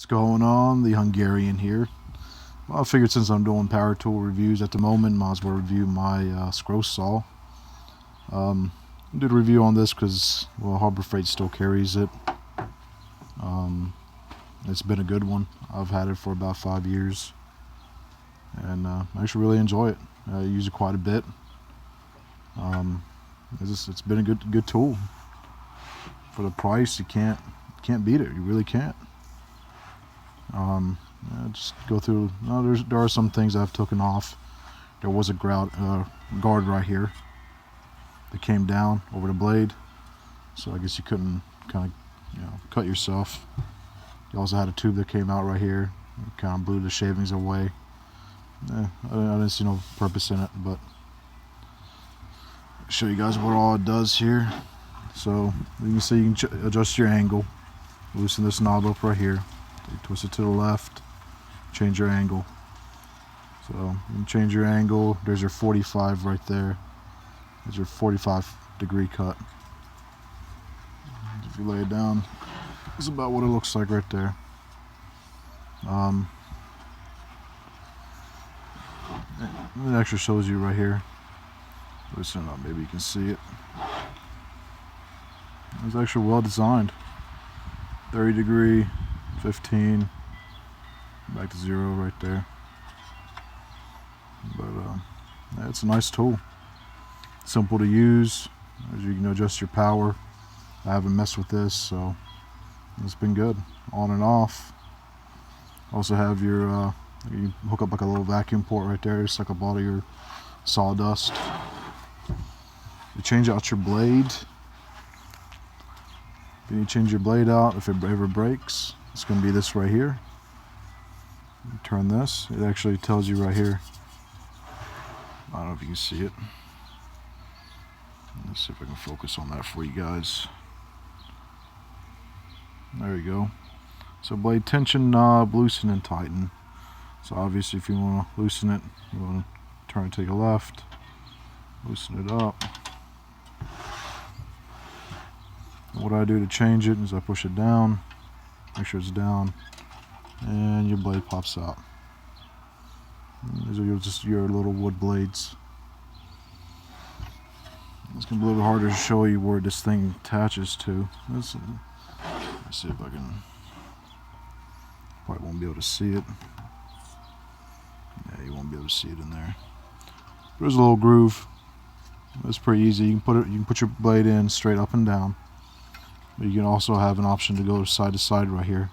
What's going on? The Hungarian here. Well, I figured since I'm doing power tool reviews at the moment, might as well review my scroll saw. I did a review on this because, well, Harbor Freight still carries it. It's been a good one. I've had it for about 5 years, and I actually really enjoy it. I use it quite a bit. It's been a good tool. For the price, you can't beat it. You really can't. Just go through. There are some things I've taken off. There was a guard right here that came down over the blade, so I guess you couldn't kind of cut yourself. You also had a tube that came out right here. It kind of blew the shavings away. I didn't see no purpose in it, but I'll show you guys what all it does here. So you can see you can adjust your angle. Loosen this knob up right here. You twist it to the left, change your angle. So you can change your angle. There's your 45 right there. There's your 45-degree cut. If you lay it down, this is about what it looks like right there. It actually shows you right here. Listen up, maybe you can see it. It's actually well designed. 30-degree, 15, back to 0 right there. But yeah, it's a nice tool. Simple to use. As you can adjust your power. I haven't messed with this, so it's been good. On and off. Also have your you hook up like a little vacuum port right there, suck up all of your sawdust. You change out your blade. Then you change your blade out. If it ever breaks, it's going to be this right here. You turn this. It actually tells you right here. I don't know if you can see it. Let's see if I can focus on that for you guys. There you go. So blade tension knob, loosen and tighten. So obviously if you want to loosen it, you want to turn it to your left, loosen it up. And what I do to change it is I push it down, make sure it's down, and your blade pops out. And these are just your little wood blades. It's going to be a little harder to show you where this thing attaches to. Let's see if I can. Probably won't be able to see it. Yeah, you won't be able to see it in there. There's a little groove. It's pretty easy. You can put your blade in straight up and down. But you can also have an option to go side to side right here.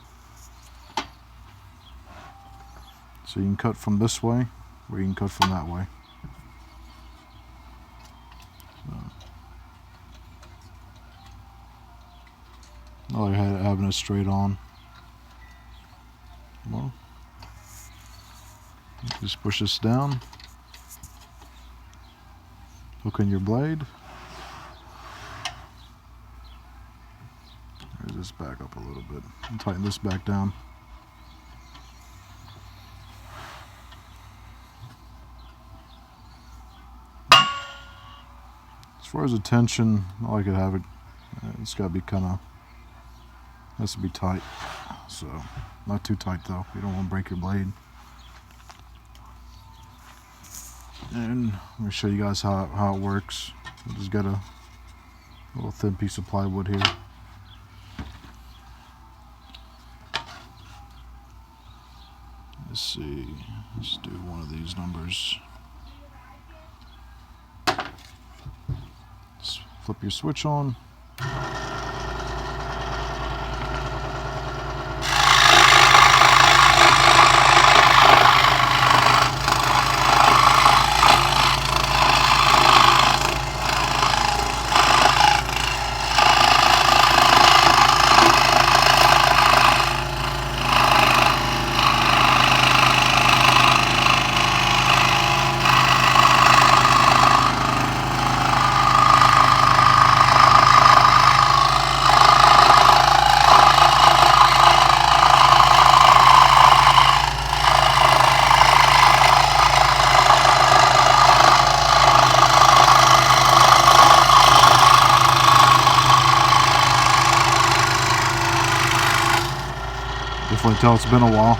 So you can cut from this way, or you can cut from that way. I like having it straight on. Well, just push this down, hook in your blade. Raise this back up a little bit and tighten this back down. As far as the tension, I like to have it. It's got to be has to be tight. So not too tight though. You don't want to break your blade. And I'm going to show you guys how it works. I just got a little thin piece of plywood here. Let's see. Let's do one of these numbers. Just flip your switch on. Definitely tell it's been a while.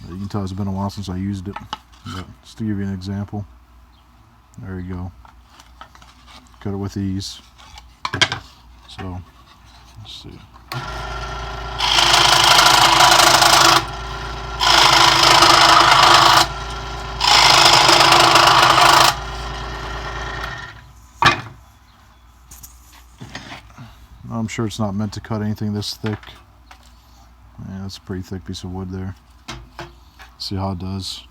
You can tell it's been a while since I used it. But just to give you an example. There you go. Cut it with ease. So, let's see. I'm sure it's not meant to cut anything this thick. Yeah, that's a pretty thick piece of wood there. See how it does.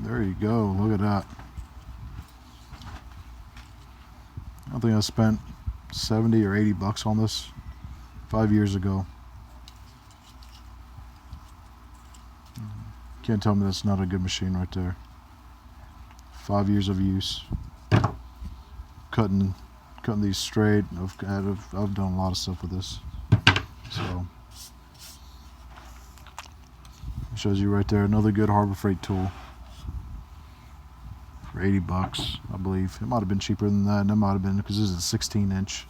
There you go, look at that. I think I spent 70 or 80 bucks on this 5 years ago. Can't tell me that's not a good machine right there. 5 years of use. Cutting these straight. I've done a lot of stuff with this. So it shows you right there another good Harbor Freight tool. For 80 bucks, I believe. It might have been cheaper than that, and it might have been because this is a 16-inch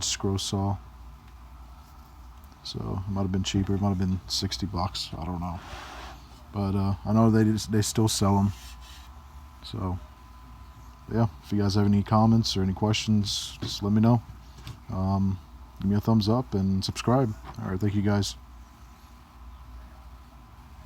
scroll saw. So it might have been cheaper. It might have been 60 bucks. I don't know. But I know they still sell them. So yeah, if you guys have any comments or any questions, just let me know. Give me a thumbs up and subscribe. All right, thank you guys.